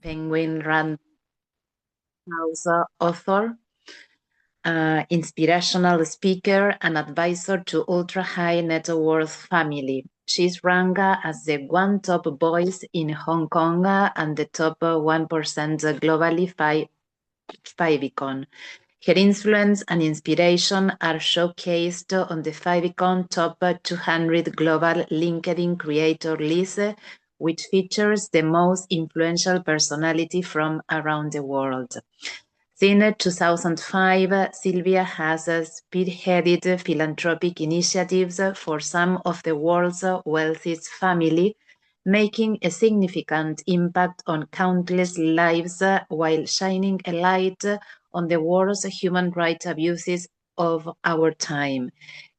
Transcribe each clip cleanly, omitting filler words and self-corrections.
Penguin Random House author, inspirational speaker, and advisor to ultra-high net worth family. She's ranked as the one top voice in Hong Kong and the top 1% globally Favicon. Her influence and inspiration are showcased on the Favicon Top 200 Global LinkedIn Creator list, which features the most influential personality from around the world. Since 2005, Sylvia has spearheaded philanthropic initiatives for some of the world's wealthiest families, making a significant impact on countless lives while shining a light on the worst human rights abuses of our time.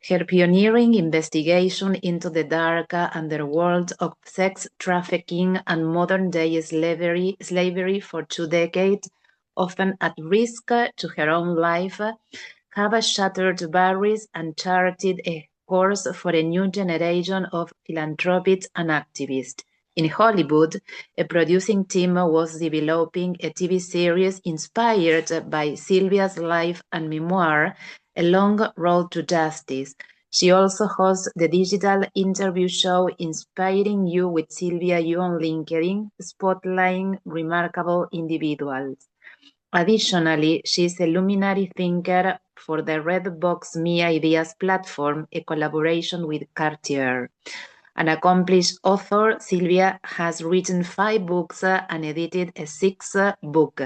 Her pioneering investigation into the dark underworld of sex trafficking and modern-day slavery for 2 decades, often at risk to her own life, have shattered barriers and charted a course for a new generation of philanthropists and activists. In Hollywood, a producing team was developing a TV series inspired by Sylvia's life and memoir, A Long Road to Justice. She also hosts the digital interview show Inspiring You with Sylvia Yu on LinkedIn, spotlighting remarkable individuals. Additionally, she is a luminary thinker for the Red Box Me Ideas platform, a collaboration with Cartier. An accomplished author, Sylvia has written 5 books and edited a 6th book.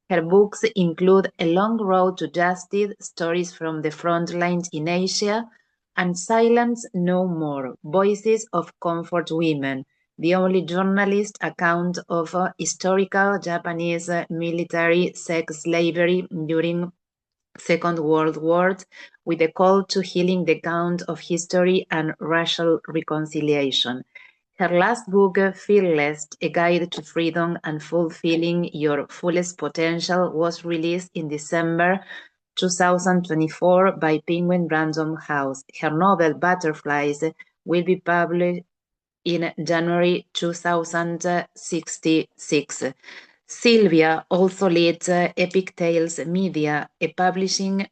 Her books include A Long Road to Justice, Stories from the Frontlines in Asia, and Silence No More, Voices of Comfort Women, the only journalist account of historical Japanese military sex slavery during Second World War, with a call to healing the account of history and racial reconciliation. Her last book, Fearless, A Guide to Freedom and Fulfilling Your Fullest Potential, was released in December 2024 by Penguin Random House. Her novel, Butterflies, will be published in January 2066. Sylvia also leads Epic Tales Media, a publishing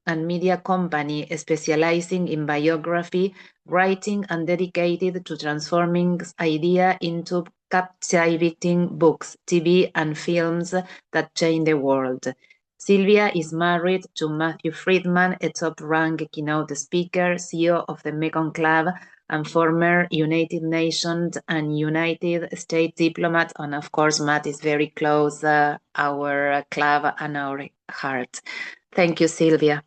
and media company specializing in biography, writing, and dedicated to transforming ideas into captivating books, TV, and films that change the world. Sylvia is married to Matthew Friedman, a top-ranked keynote speaker, CEO of the Mekong Club, and former United Nations and United States diplomat. And of course, Matt is very close, our club and our heart. Thank you, Sylvia.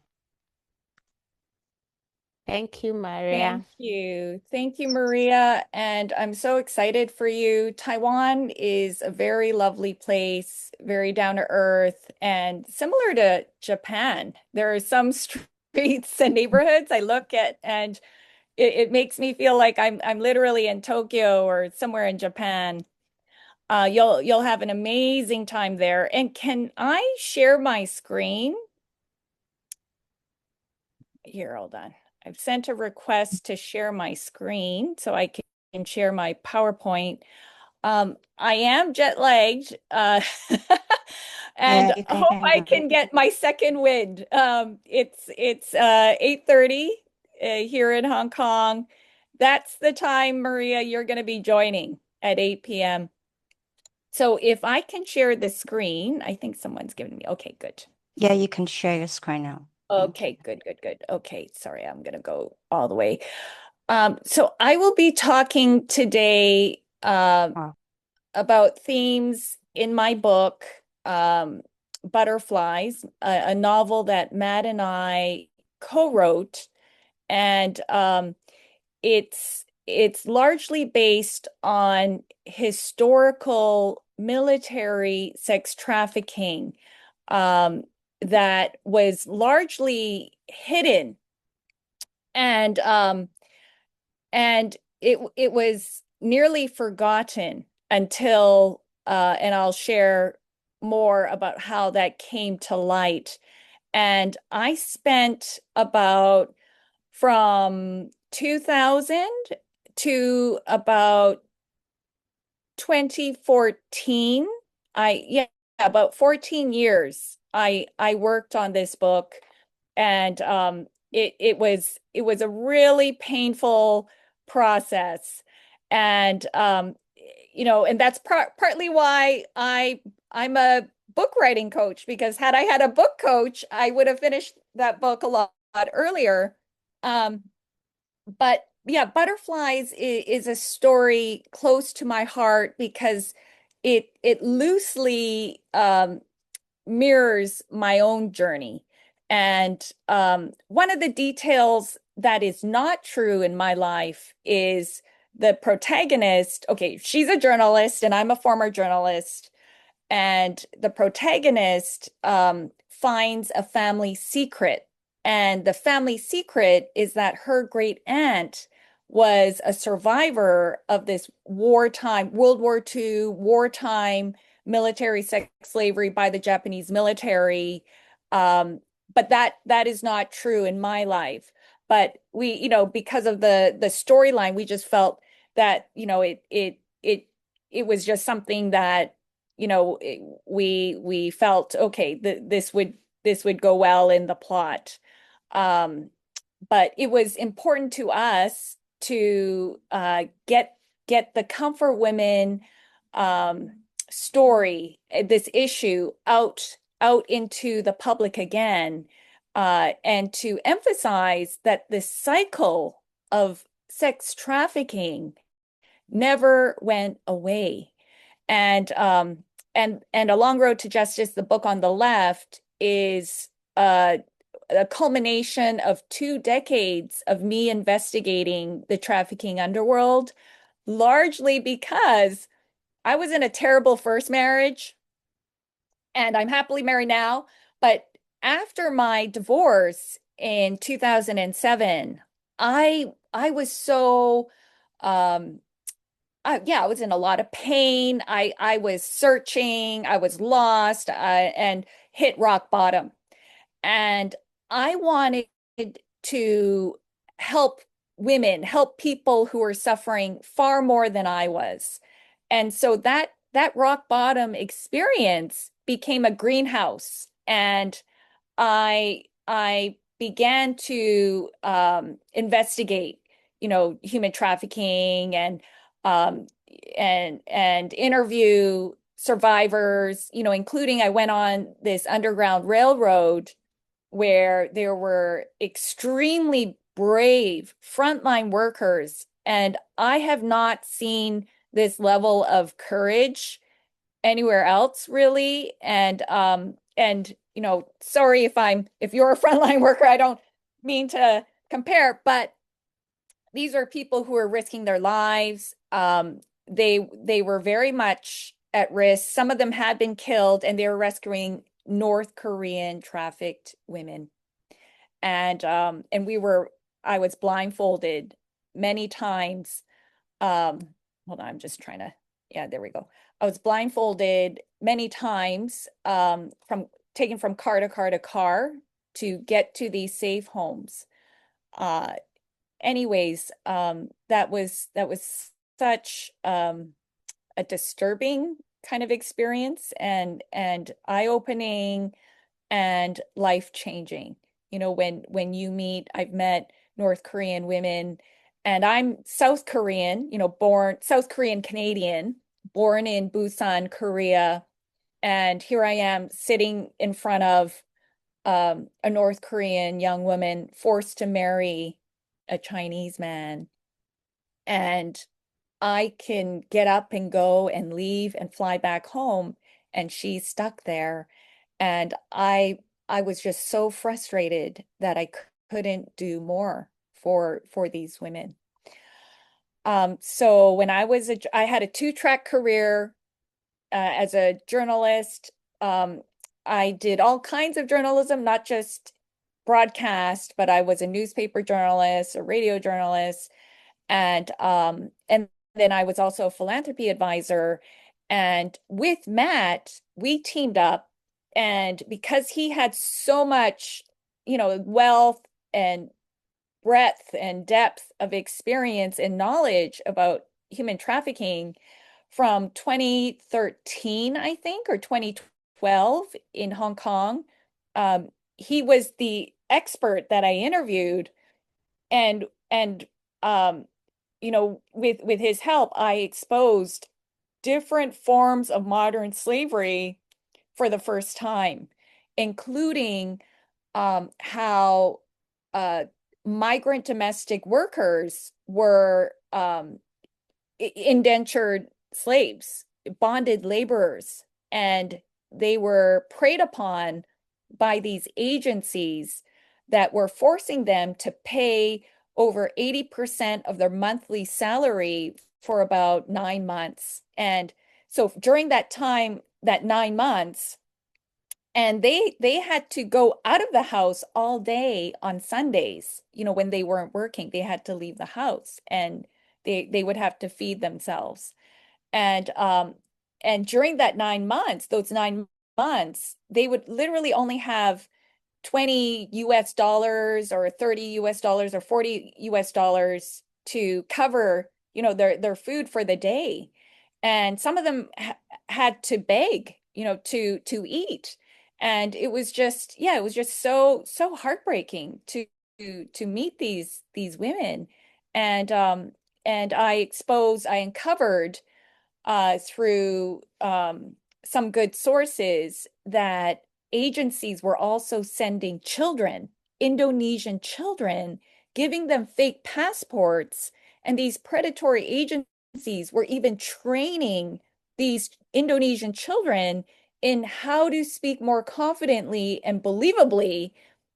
Thank you, Maria. Thank you. Thank you, Maria. And I'm so excited for you. Taiwan is a very lovely place, very down to earth, and similar to Japan. There are some streets and neighborhoods I look at, and it makes me feel like I'm literally in Tokyo or somewhere in Japan. You'll have an amazing time there. And can I share my screen? Here, hold on. I've sent a request to share my screen so I can share my PowerPoint. I am jet lagged, and I hope I can get my second wind. It's 8:30 here in Hong Kong. That's the time, Maria, you're going to be joining at 8 p.m. So if I can share the screen, I think someone's giving me. Okay, good. Yeah, you can share your screen now. Okay, good. Okay, sorry, I'm gonna go all the way. So I will be talking today about themes in my book, Butterflies, a novel that Matt and I co-wrote, and it's largely based on historical military sex trafficking. That was largely hidden, and it was nearly forgotten until and I'll share more about how that came to light. And I spent about from 2000 to about 2014. yeah, about 14 years I worked on this book, and it was a really painful process. And and that's partly why I'm a book writing coach, because had I had a book coach, I would have finished that book a lot earlier. Um, but yeah, Butterflies is a story close to my heart because it loosely mirrors my own journey. And one of the details that is not true in my life is the protagonist. Okay, she's a journalist and I'm a former journalist. And the protagonist finds a family secret. And the family secret is that her great aunt was a survivor of this wartime, World War II, wartime military sex slavery by the Japanese military. But that is not true in my life. But we, because of the storyline, we just felt that, it was just something that we felt okay, this would go well in the plot. Um, but it was important to us to get the Comfort Women story, this issue out into the public again, and to emphasize that this cycle of sex trafficking never went away. And A Long Road to Justice, the book on the left, is a culmination of 2 decades of me investigating the trafficking underworld, largely because I was in a terrible first marriage and I'm happily married now. But after my divorce in 2007, I was so yeah, I was in a lot of pain. I was searching, I was lost, and hit rock bottom. And I wanted to help women, help people who are suffering far more than I was. And so that rock bottom experience became a greenhouse. And I began to investigate, human trafficking, um, and interview survivors, including I went on this underground railroad where there were extremely brave frontline workers, and I have not seen this level of courage anywhere else, really. And sorry if you're a frontline worker, I don't mean to compare, but these are people who are risking their lives. They were very much at risk. Some of them had been killed, and they were rescuing North Korean trafficked women. And I was blindfolded many times. Hold on, I'm just trying to, yeah, there we go. I was blindfolded many times, from taken from car to car to car to get to these safe homes. Anyways, that was such a disturbing kind of experience, and eye-opening and life-changing. When you meet, I've met North Korean women, and I'm South Korean, born South Korean Canadian, born in Busan, Korea, and here I am sitting in front of a North Korean young woman forced to marry a Chinese man. And I can get up and go and leave and fly back home, and she's stuck there. And I was just so frustrated that I couldn't do more for these women. So when I had a 2-track career as a journalist. I did all kinds of journalism, not just broadcast, but I was a newspaper journalist, a radio journalist, and then I was also a philanthropy advisor. And with Matt, we teamed up, and because he had so much, wealth and breadth and depth of experience and knowledge about human trafficking, from 2013, I think, or 2012 in Hong Kong. He was the expert that I interviewed, and with his help, I exposed different forms of modern slavery for the first time, including how migrant domestic workers were indentured slaves, bonded laborers, and they were preyed upon by these agencies that were forcing them to pay over 80% of their monthly salary for about 9 months. And so during that time, that 9 months, and they had to go out of the house all day on Sundays, when they weren't working, they had to leave the house, and they would have to feed themselves. And during that 9 months, those 9 months, they would literally only have $20 US or $30 US or $40 US to cover, their food for the day. And some of them had to beg, to eat. And it was just, yeah, it was just so heartbreaking to meet these women. And I uncovered through some good sources that agencies were also sending children, Indonesian children, giving them fake passports. And these predatory agencies were even training these Indonesian children in how to speak more confidently and believably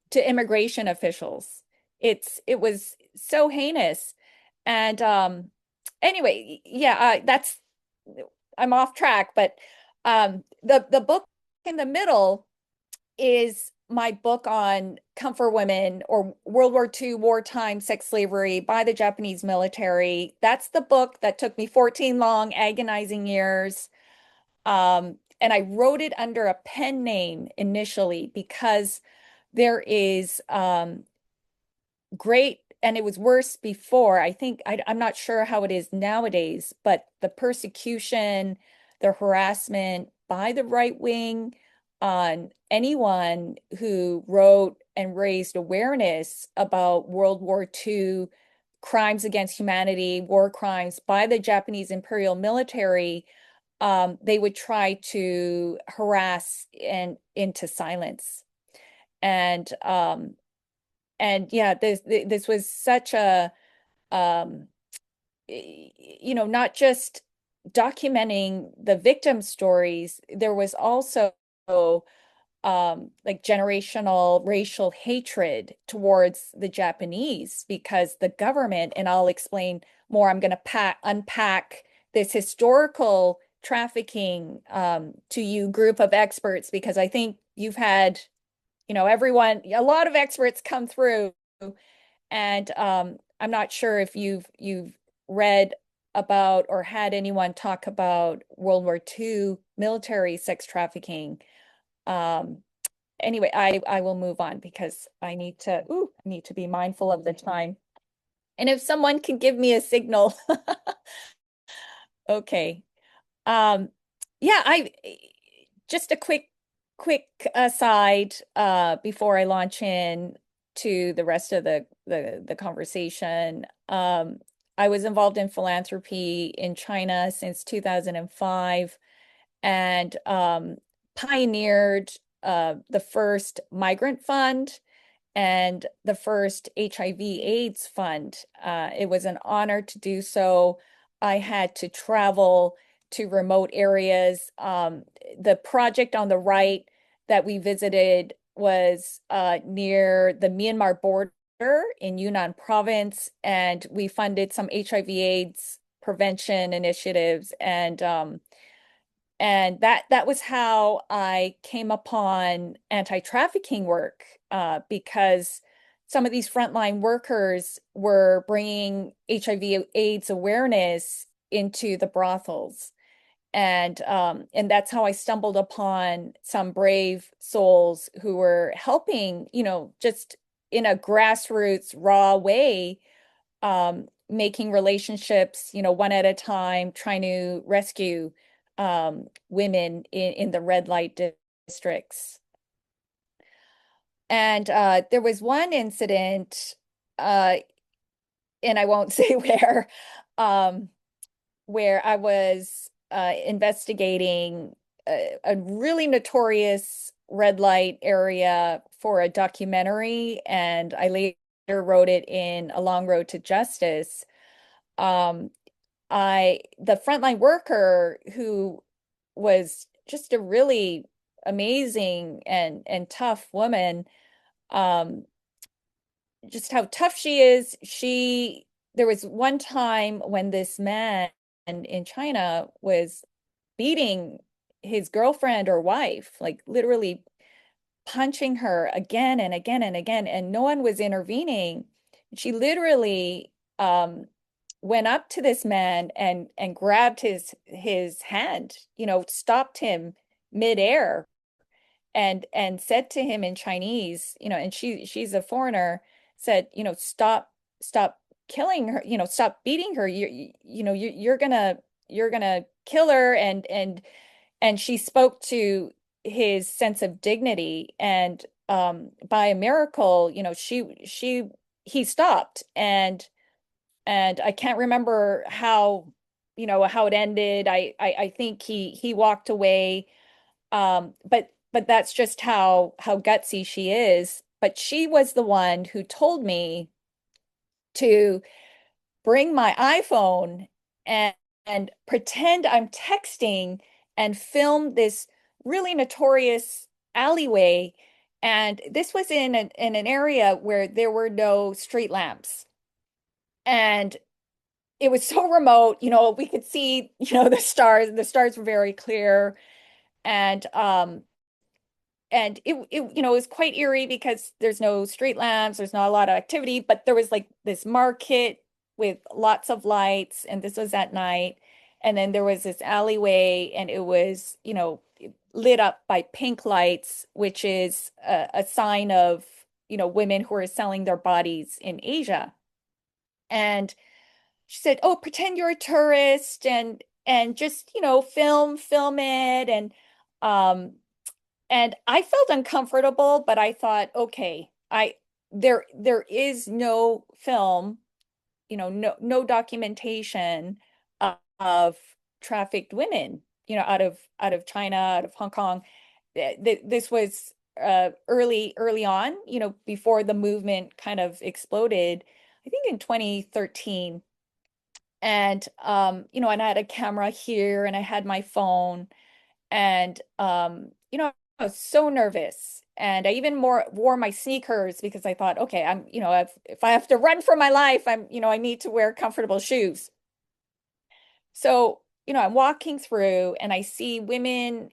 to immigration officials. It was so heinous. And anyway, yeah, I'm off track, but the book in the middle is my book on comfort women, or World War II wartime sex slavery by the Japanese military. That's the book that took me 14 long, agonizing years. And I wrote it under a pen name initially because there is great, and it was worse before. I think I'm not sure how it is nowadays, but the persecution, the harassment by the right wing on anyone who wrote and raised awareness about World War II crimes against humanity, war crimes by the Japanese imperial military, they would try to harass and into silence. And yeah, this was such a not just documenting the victim stories, there was also like generational racial hatred towards the Japanese because the government, and I'll explain more, I'm going to unpack this historical trafficking to you group of experts, because I think you've had everyone, a lot of experts come through, and I'm not sure if you've read about or had anyone talk about World War II military sex trafficking. Anyway, I will move on because I need to be mindful of the time. And if someone can give me a signal. Okay. Yeah, just a quick aside before I launch in to the rest of the conversation. I was involved in philanthropy in China since 2005 and pioneered the first migrant fund and the first HIV/AIDS fund. It was an honor to do so. I had to travel to remote areas. The project on the right that we visited was near the Myanmar border in Yunnan province, and we funded some HIV/AIDS prevention initiatives, and that was how I came upon anti-trafficking work, because some of these frontline workers were bringing HIV/AIDS awareness into the brothels. And that's how I stumbled upon some brave souls who were helping, just in a grassroots, raw way, making relationships, one at a time, trying to rescue women in the red light districts. And there was one incident, and I won't say where I was investigating a really notorious red light area for a documentary, and I later wrote it in A Long Road to Justice. Um, the frontline worker who was just a really amazing and tough woman, um, just how tough she is. There was one time when this man in China was beating his girlfriend or wife, like literally punching her again and again and again, and no one was intervening. She literally went up to this man and grabbed his hand, stopped him midair and said to him in Chinese, and she's a foreigner, said, stop killing her, stop beating her. You're gonna kill her. And she spoke to his sense of dignity, and by a miracle, he stopped, and I can't remember how it ended. I think he walked away. But that's just how gutsy she is. But she was the one who told me to bring my iPhone and pretend I'm texting and film this really notorious alleyway. And this was in an area where there were no street lamps. And it was so remote, we could see, the stars. The stars were very clear. And it was quite eerie because there's no street lamps, there's not a lot of activity, but there was like this market with lots of lights, and this was at night. And then there was this alleyway, and it was, lit up by pink lights, which is a sign of, women who are selling their bodies in Asia. And she said, "Oh, pretend you're a tourist and just, film it." And I felt uncomfortable, but I thought, okay, there is no film, no documentation of trafficked women, out of China, out of Hong Kong. This was early on, before the movement kind of exploded, I think in 2013. And and I had a camera here, and I had my phone, and I was so nervous. And I even more wore my sneakers because I thought, okay, if I have to run for my life, I need to wear comfortable shoes. So, I'm walking through, and I see women,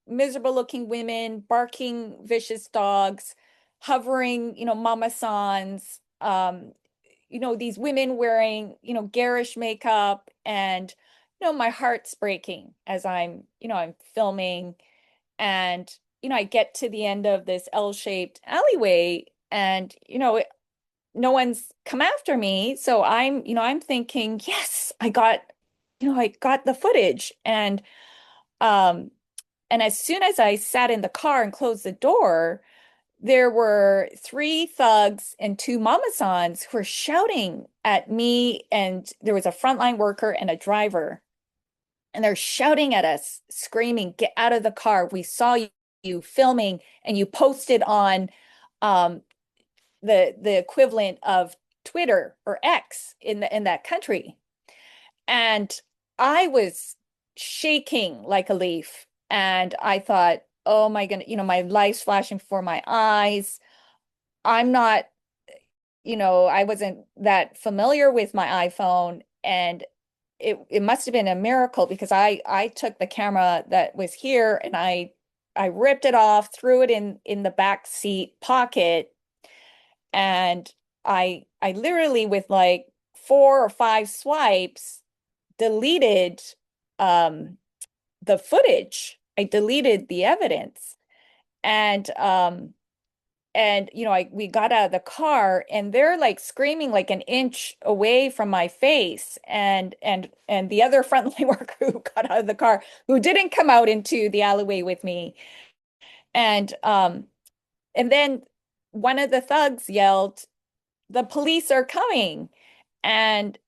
miserable looking women, barking vicious dogs, hovering, mama sans, these women wearing, garish makeup, and, my heart's breaking as I'm filming. And, I get to the end of this L-shaped alleyway, and, no one's come after me. So I'm thinking, yes, I got the footage. Um, and as soon as I sat in the car and closed the door, there were three thugs and two mamasans who were shouting at me. And there was a frontline worker and a driver. And they're shouting at us, screaming, "Get out of the car. We saw you filming, and you posted on um, the equivalent of Twitter or X in that country." And I was shaking like a leaf. And I thought, oh my goodness, my life's flashing before my eyes. I'm not, I wasn't that familiar with my iPhone, and it must have been a miracle because I took the camera that was here, and I ripped it off, threw it in the back seat pocket, and I literally, with like 4 or 5 swipes, deleted the footage. I deleted the evidence. And we got out of the car and they're like screaming like an inch away from my face, and the other frontline worker who got out of the car, who didn't come out into the alleyway with me, and then one of the thugs yelled, "The police are coming." And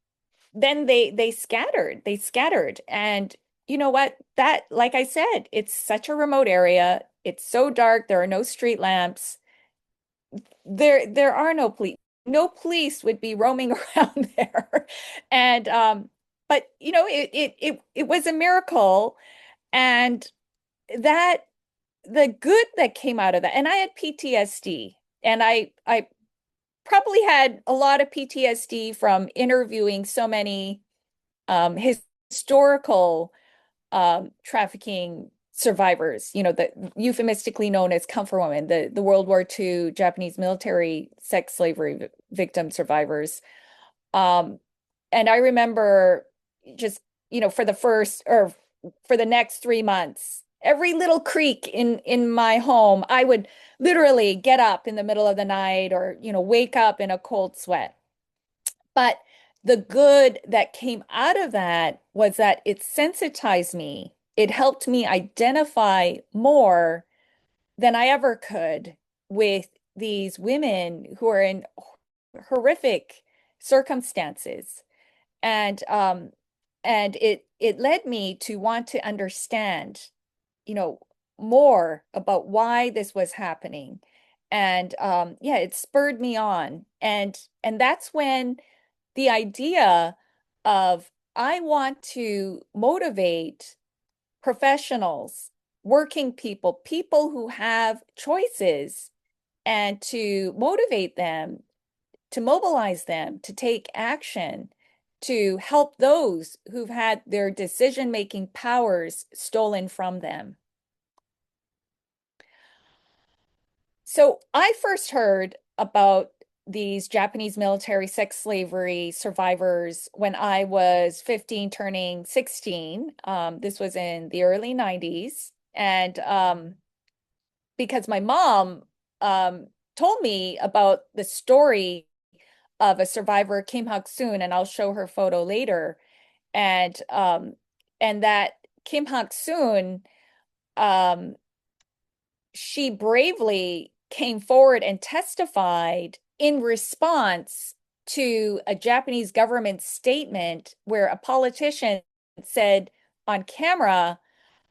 then they scattered. And you know what? That, like I said, it's such a remote area. It's so dark. There are no street lamps. There are no police. No police would be roaming around there. And but it was a miracle. And that the good that came out of that, and I had PTSD, and I probably had a lot of PTSD from interviewing so many historical trafficking survivors, the euphemistically known as comfort women, the World War II Japanese military sex slavery victim survivors. Um, and I remember just, for the first or for the next 3 months, every little creak in my home, I would literally get up in the middle of the night, or, wake up in a cold sweat. But the good that came out of that was that it sensitized me. It helped me identify more than I ever could with these women who are in horrific circumstances. And it led me to want to understand, you know, more about why this was happening. And yeah, it spurred me on. And that's when the idea of, I want to motivate professionals, working people, people who have choices, and to motivate them, to mobilize them to take action, to help those who've had their decision-making powers stolen from them. So I first heard about these Japanese military sex slavery survivors when I was 15, turning 16. This was in the early 90s. And because my mom told me about the story of a survivor, Kim Hak-soon, and I'll show her photo later. And that Kim Hak-soon, she bravely came forward and testified in response to a Japanese government statement where a politician said on camera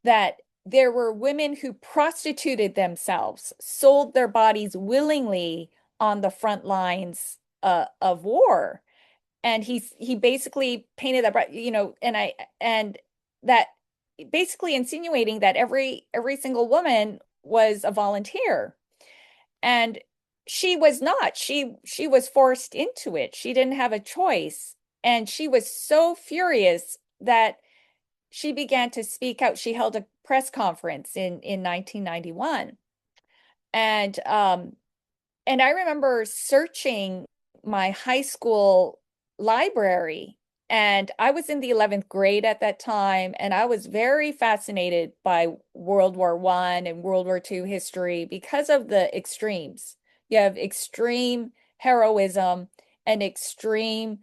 that there were women who prostituted themselves, sold their bodies willingly on the front lines of war. And he basically painted that, and that basically insinuating that every single woman was a volunteer. And she was not. She was forced into it. She didn't have a choice. And she was so furious that she began to speak out. She held a press conference in 1991. And I remember searching my high school library, and I was in the 11th grade at that time, and I was very fascinated by World War I and World War II history because of the extremes. You have extreme heroism and extreme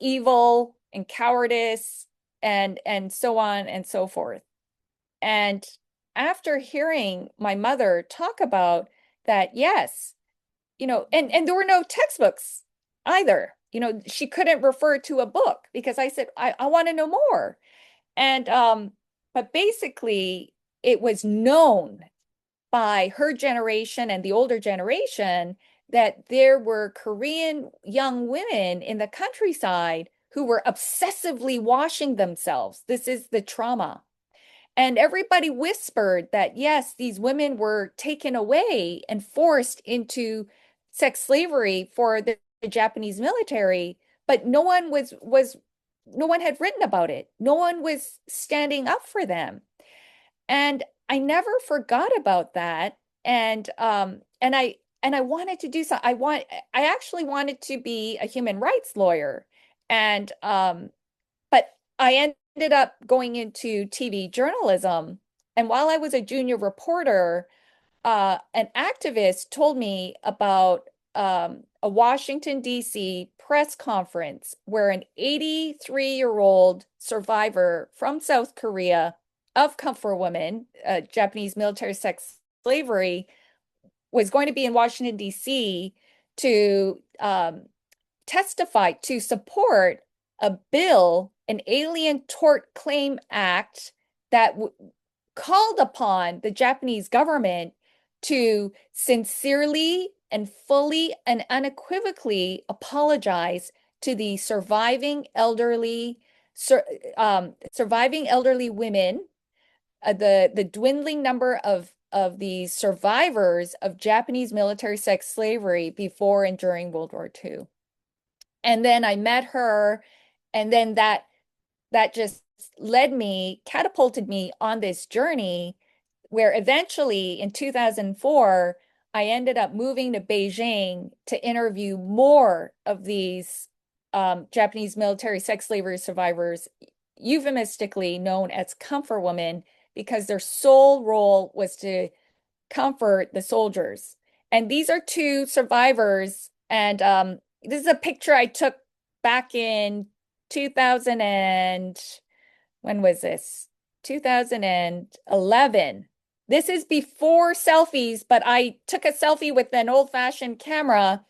evil and cowardice, and so on and so forth. And after hearing my mother talk about that, yes, and there were no textbooks either. She couldn't refer to a book because I said, I want to know more. And but basically it was known by her generation and the older generation that there were Korean young women in the countryside who were obsessively washing themselves. This is the trauma. And everybody whispered that, yes, these women were taken away and forced into sex slavery for the Japanese military, but no one had written about it. No one was standing up for them. And I never forgot about that. And I wanted to do so. I actually wanted to be a human rights lawyer. And but I ended up going into TV journalism. And while I was a junior reporter, an activist told me about a Washington, D.C. press conference where an 83-year-old survivor from South Korea of comfort women, Japanese military sex slavery, was going to be in Washington, D.C. to testify to support a bill, an Alien Tort Claim Act that called upon the Japanese government to sincerely and fully and unequivocally apologize to the surviving elderly women, the dwindling number of these survivors of Japanese military sex slavery before and during World War II. And then I met her, and then that just catapulted me on this journey where eventually in 2004, I ended up moving to Beijing to interview more of these Japanese military sex slavery survivors, euphemistically known as comfort women, because their sole role was to comfort the soldiers. And these are two survivors. And this is a picture I took back in 2000 and when was this? 2011. This is before selfies, but I took a selfie with an old-fashioned camera.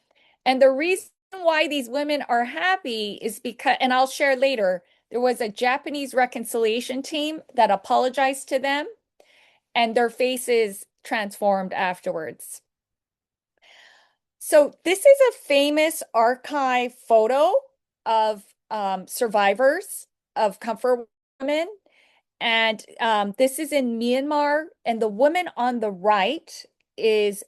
And the reason why these women are happy is because, and I'll share later, there was a Japanese reconciliation team that apologized to them, and their faces transformed afterwards. So this is a famous archive photo of survivors of comfort women. And this is in Myanmar. And the woman on the right is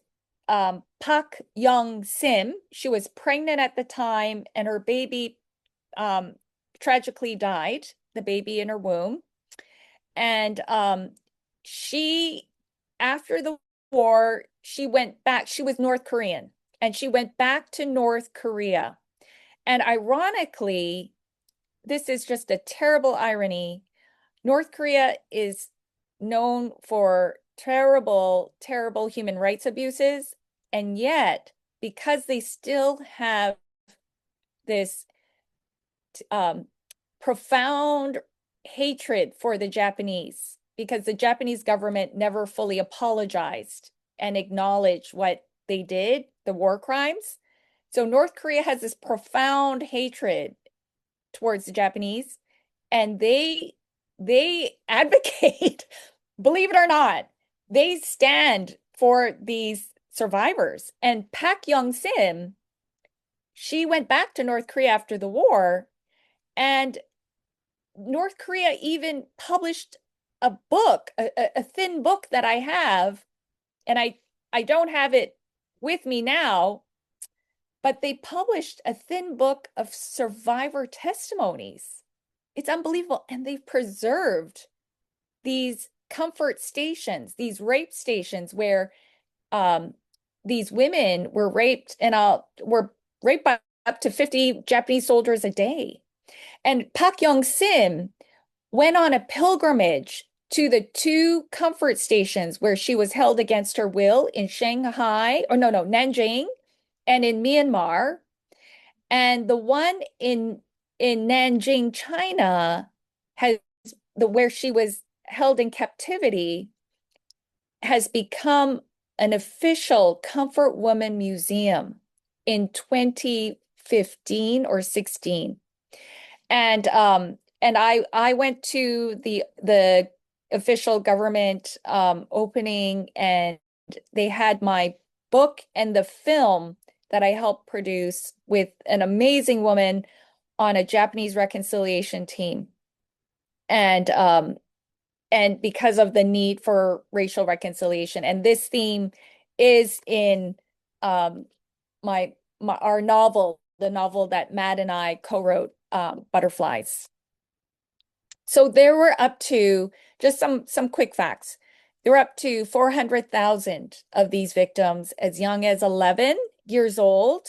Pak Young Sim. She was pregnant at the time, and her baby tragically died, the baby in her womb. And she, after the war, she went back. She was North Korean, and she went back to North Korea. And ironically, this is just a terrible irony. North Korea is known for terrible, terrible human rights abuses. And yet, because they still have this profound hatred for the Japanese, because the Japanese government never fully apologized and acknowledged what they did, the war crimes. So North Korea has this profound hatred towards the Japanese, and they advocate, believe it or not, they stand for these survivors. And Pak Young Sim, she went back to North Korea after the war, and North Korea even published a book, a thin book that I have, and I don't have it with me now, but they published a thin book of survivor testimonies. It's unbelievable. And they've preserved these comfort stations, these rape stations where these women were raped were raped by up to 50 Japanese soldiers a day. And Pak Young Sim went on a pilgrimage to the two comfort stations where she was held against her will in Shanghai, or no, Nanjing, and in Myanmar. And the one in Nanjing, China, where she was held in captivity, has become an official comfort woman museum in 2015 or 16. And I went to the official government opening, and they had my book and the film that I helped produce with an amazing woman on a Japanese reconciliation team. And because of the need for racial reconciliation. And this theme is in our novel, the novel that Matt and I co-wrote, Butterflies. So there were up to, just some quick facts, there were up to 400,000 of these victims as young as 11 years old.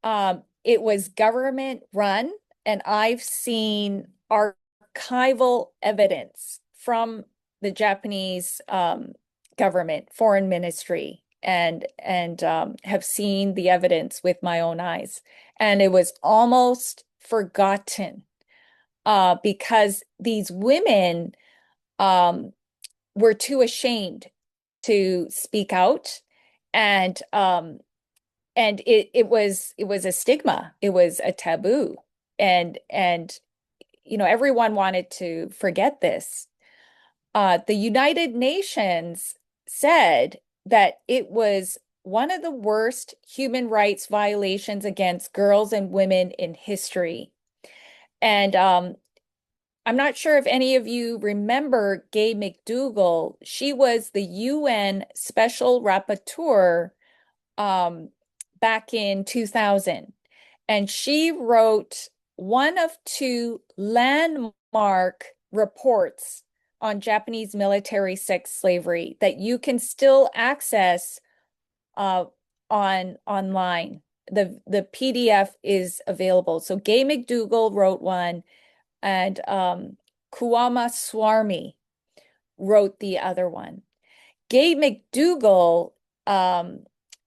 It was government run, and I've seen archival evidence from the Japanese government, foreign ministry, and have seen the evidence with my own eyes. And it was almost forgotten because these women were too ashamed to speak out, and it was a stigma, it was a taboo, and everyone wanted to forget this. The United Nations said that it was one of the worst human rights violations against girls and women in history. And I'm not sure if any of you remember Gay McDougall. She was the UN Special Rapporteur back in 2000. And she wrote one of two landmark reports on Japanese military sex slavery that you can still access online. The PDF is available. So Gay McDougall wrote one, and Kuama Swami wrote the other one. Gay McDougall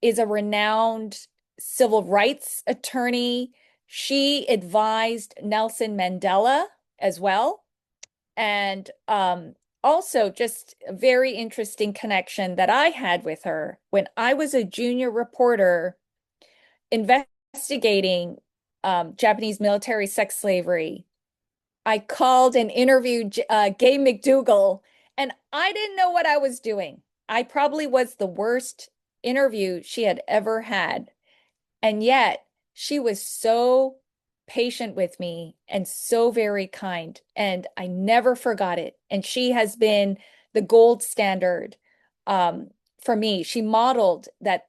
is a renowned civil rights attorney. She advised Nelson Mandela as well. And also just a very interesting connection that I had with her when I was a junior reporter investigating Japanese military sex slavery. I called and interviewed Gay McDougall, and I didn't know what I was doing. I probably was the worst interview she had ever had. And yet she was so patient with me and so very kind. And I never forgot it. And she has been the gold standard for me. She modeled that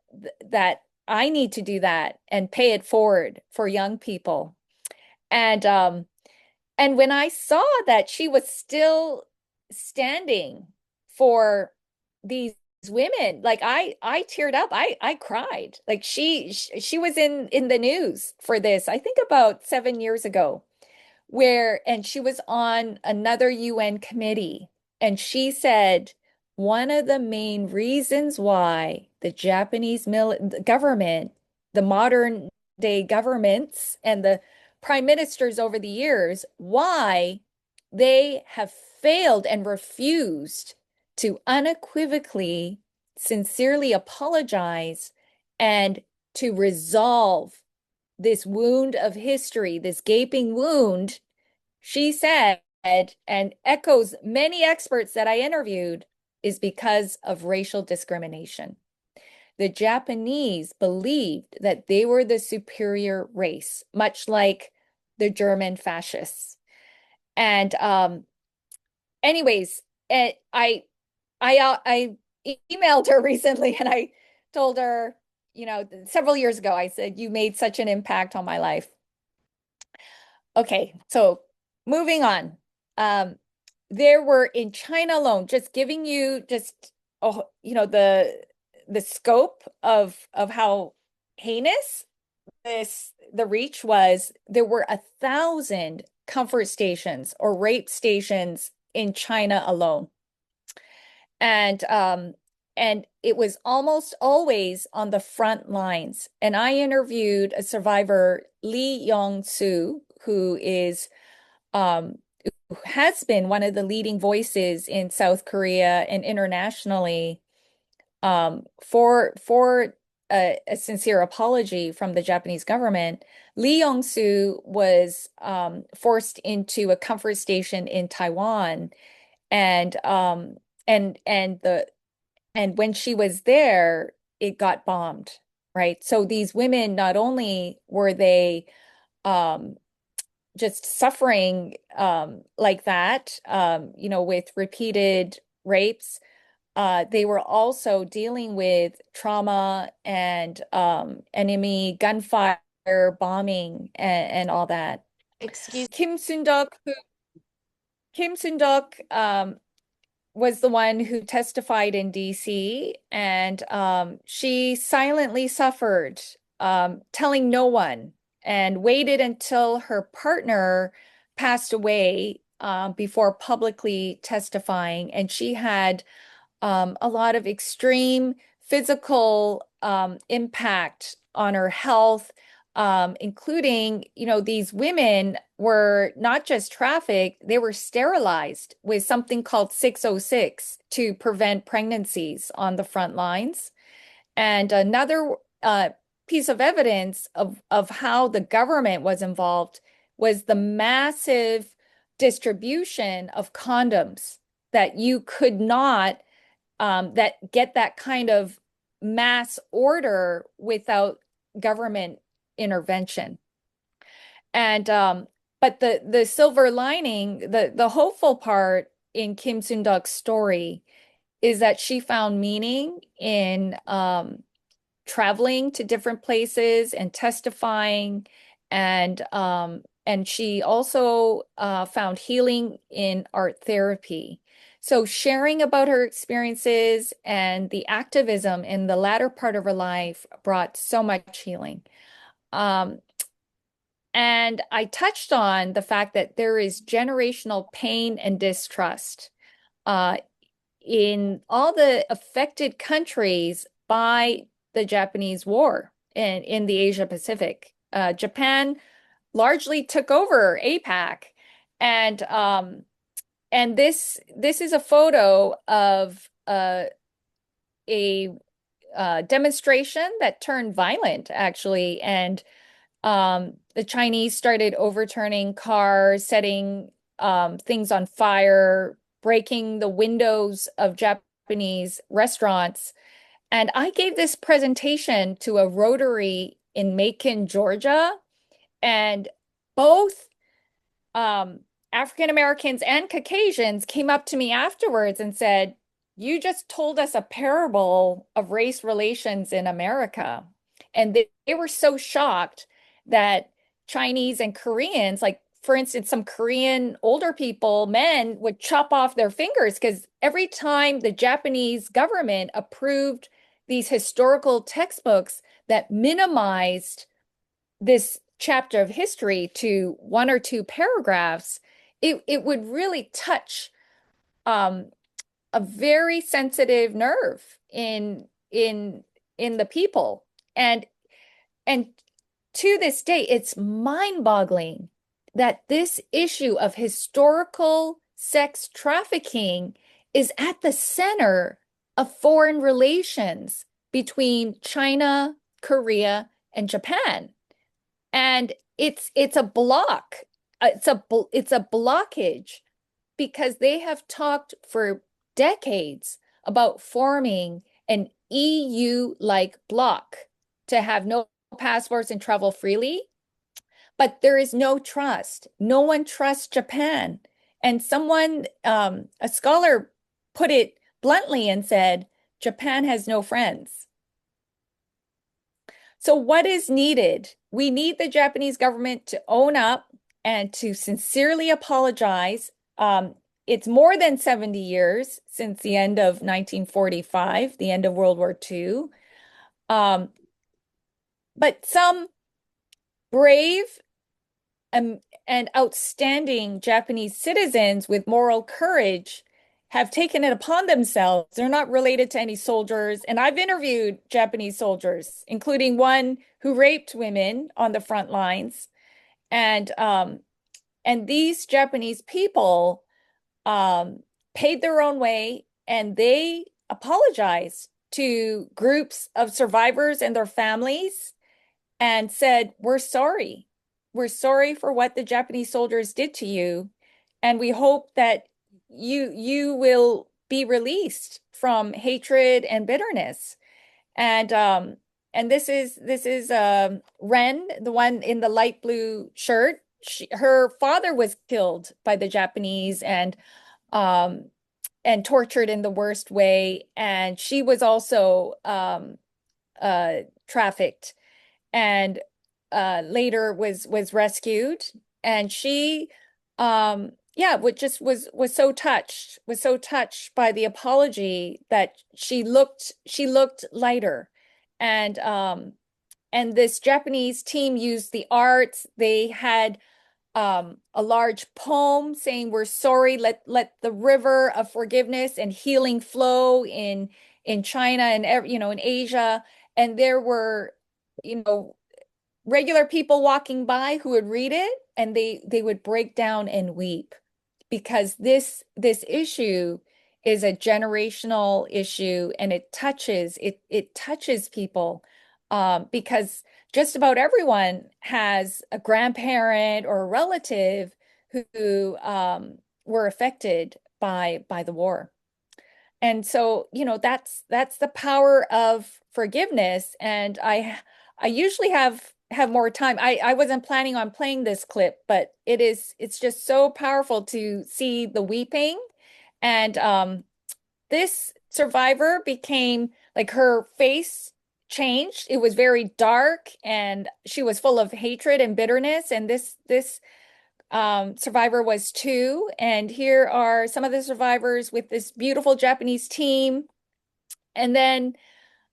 I need to do that and pay it forward for young people. And when I saw that she was still standing for these women, like I teared up. I cried. Like she was in the news for this, I think about 7 years ago, and she was on another UN committee, and she said one of the main reasons why the Japanese government, the modern day governments and the prime ministers over the years, why they have failed and refused to unequivocally, sincerely apologize and to resolve this wound of history, this gaping wound, she said, and echoes many experts that I interviewed, is because of racial discrimination. The Japanese believed that they were the superior race, much like the German fascists. And anyways, I emailed her recently, and I told her, several years ago, I said, you made such an impact on my life. Okay, so moving on. There were in China alone, just giving you the scope of how heinous the reach was. There were 1,000 comfort stations or rape stations in China alone. And it was almost always on the front lines. And I interviewed a survivor, Lee Yong-soo, who has been one of the leading voices in South Korea and internationally for a sincere apology from the Japanese government. Lee Yong-soo was forced into a comfort station in Taiwan, and when she was there, it got bombed, right? So these women, not only were they just suffering like that, with repeated rapes, they were also dealing with trauma and enemy gunfire, bombing, and all that. Excuse Kim Sun-duk was the one who testified in DC, and she silently suffered, telling no one, and waited until her partner passed away before publicly testifying. And she had a lot of extreme physical impact on her health, including, these women were not just trafficked, they were sterilized with something called 606 to prevent pregnancies on the front lines. And another piece of evidence of how the government was involved was the massive distribution of condoms that you could not that get that kind of mass order without government intervention. And but the silver lining, the hopeful part in Kim Soon-duk's story is that she found meaning in traveling to different places and testifying, and she also found healing in art therapy. So sharing about her experiences and the activism in the latter part of her life brought so much healing. And I touched on the fact that there is generational pain and distrust in all the affected countries by the Japanese war in the Asia Pacific. Japan largely took over APAC, and this is a photo of a demonstration that turned violent, actually, and the Chinese started overturning cars, setting things on fire, breaking the windows of Japanese restaurants. And I gave this presentation to a Rotary in Macon, Georgia, and both African Americans and Caucasians came up to me afterwards and said, "You just told us a parable of race relations in America." And they were so shocked that Chinese and Koreans, like, for instance, some Korean older people, men, would chop off their fingers because every time the Japanese government approved these historical textbooks that minimized this chapter of history to one or two paragraphs, it would really touch a very sensitive nerve in the people. And to this day, it's mind-boggling that this issue of historical sex trafficking is at the center of foreign relations between China, Korea, and Japan. And it's a block. It's a blockage because they have talked for decades about forming an EU-like bloc to have no passports and travel freely. But there is no trust. No one trusts Japan. And someone, a scholar, put it bluntly and said, Japan has no friends. So what is needed? We need the Japanese government to own up and to sincerely apologize. It's more than 70 years since the end of 1945, the end of World War II. But some brave and outstanding Japanese citizens with moral courage have taken it upon themselves. They're not related to any soldiers. And I've interviewed Japanese soldiers, including one who raped women on the front lines. And these Japanese people paid their own way, and they apologized to groups of survivors and their families and said, "We're sorry. We're sorry for what the Japanese soldiers did to you, and we hope that you will be released from hatred and bitterness." And this is Ren, the one in the light blue shirt. Her father was killed by the Japanese and tortured in the worst way, and she was also trafficked, and later was rescued. And she was so touched by the apology that she looked lighter. And this Japanese team used the arts. They had a large poem saying we're sorry, let the river of forgiveness and healing flow in China and in Asia. And there were, you know, regular people walking by who would read it and they would break down and weep because this issue is a generational issue and it touches people because just about everyone has a grandparent or a relative who were affected by the war. And so, that's the power of forgiveness. And I usually have more time. I wasn't planning on playing this clip, but it's just so powerful to see the weeping. And this survivor became like her face changed. It was very dark and she was full of hatred and bitterness. And this survivor was too. And here are some of the survivors with this beautiful Japanese team. And then,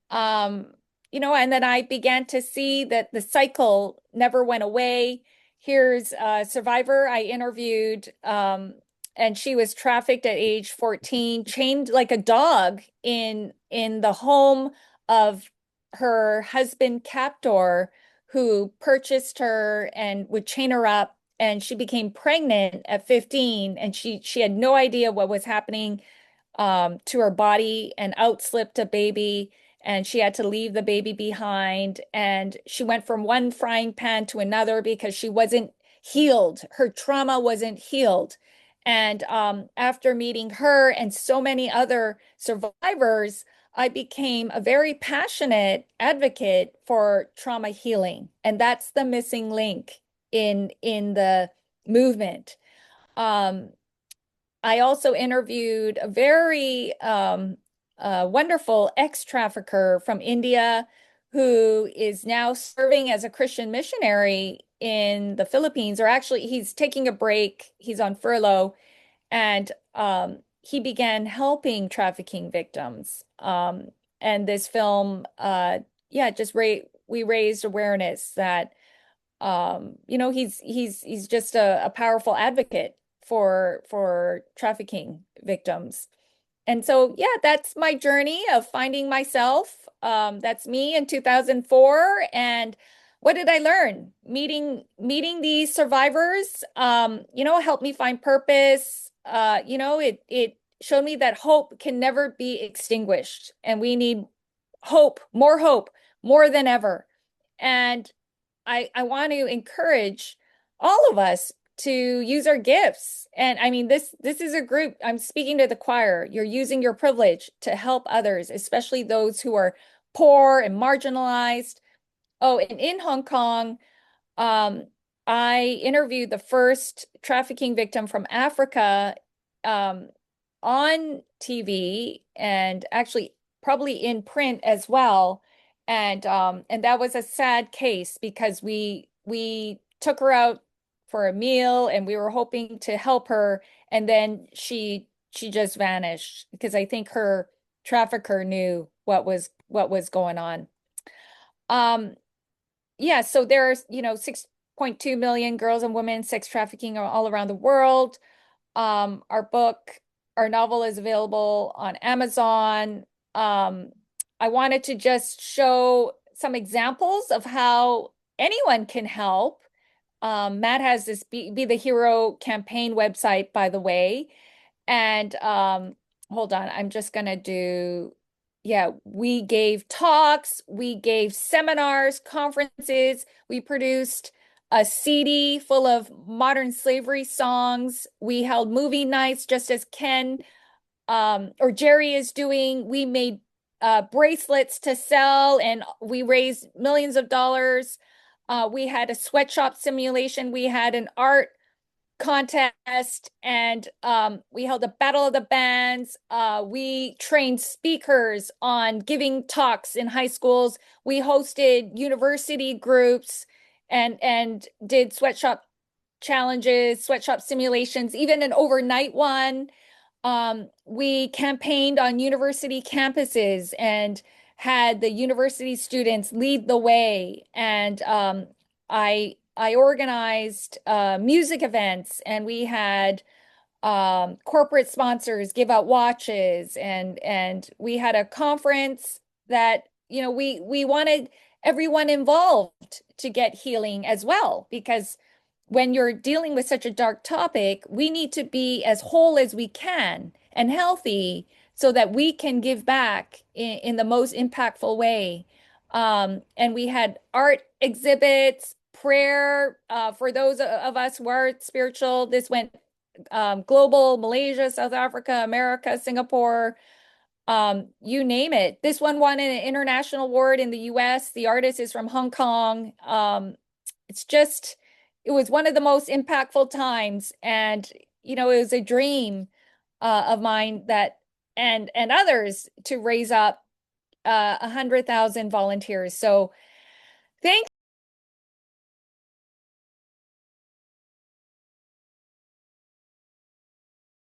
and then I began to see that the cycle never went away. Here's a survivor I interviewed, and she was trafficked at age 14, chained like a dog in the home of her husband captor, who purchased her and would chain her up. And she became pregnant at 15, and she had no idea what was happening to her body, and out slipped a baby, and she had to leave the baby behind. And she went from one frying pan to another because she wasn't healed. Her trauma wasn't healed. And after meeting her and so many other survivors, I became a very passionate advocate for trauma healing. And that's the missing link in the movement. I also interviewed a very wonderful ex-trafficker from India who is now serving as a Christian missionary in the Philippines, or actually he's taking a break. He's on furlough, and he began helping trafficking victims. And this film, we raised awareness that he's just a powerful advocate for trafficking victims. And so, yeah, that's my journey of finding myself. That's me in 2004. And what did I learn? Meeting these survivors, helped me find purpose. It showed me that hope can never be extinguished, and we need hope, more than ever. And I want to encourage all of us to use our gifts. And I mean, this is a group, I'm speaking to the choir. You're using your privilege to help others, especially those who are poor and marginalized. Oh, and in Hong Kong, I interviewed the first trafficking victim from Africa on TV, and actually probably in print as well. And that was a sad case because we took her out for a meal and we were hoping to help her, and then she just vanished because I think her trafficker knew what was going on. Yeah, so there's 6.2 million girls and women sex trafficking all around the world. Our novel is available on Amazon. I wanted to just show some examples of how anyone can help. Matt has this Be the Hero campaign website, by the way. And hold on, I'm just going to do, yeah, we gave talks, we gave seminars, conferences, we produced a CD full of modern slavery songs. We held movie nights, just as Ken or Jerry is doing. We made bracelets to sell, and we raised millions of dollars. We had a sweatshop simulation. We had an art contest, and we held a battle of the bands. We trained speakers on giving talks in high schools. We hosted university groups and did sweatshop challenges, sweatshop simulations, even an overnight one. We campaigned on university campuses and had the university students lead the way. And I I organized music events, and we had corporate sponsors give out watches, and we had a conference that, we wanted everyone involved to get healing as well, because when you're dealing with such a dark topic, we need to be as whole as we can and healthy so that we can give back in the most impactful way. And we had art exhibits, prayer, for those of us who are spiritual. This went global: Malaysia, South Africa, America, Singapore, you name it. This one won an international award in the US. The artist is from Hong Kong. It was one of the most impactful times. And, it was a dream of mine and others to raise up 100,000 volunteers. So thank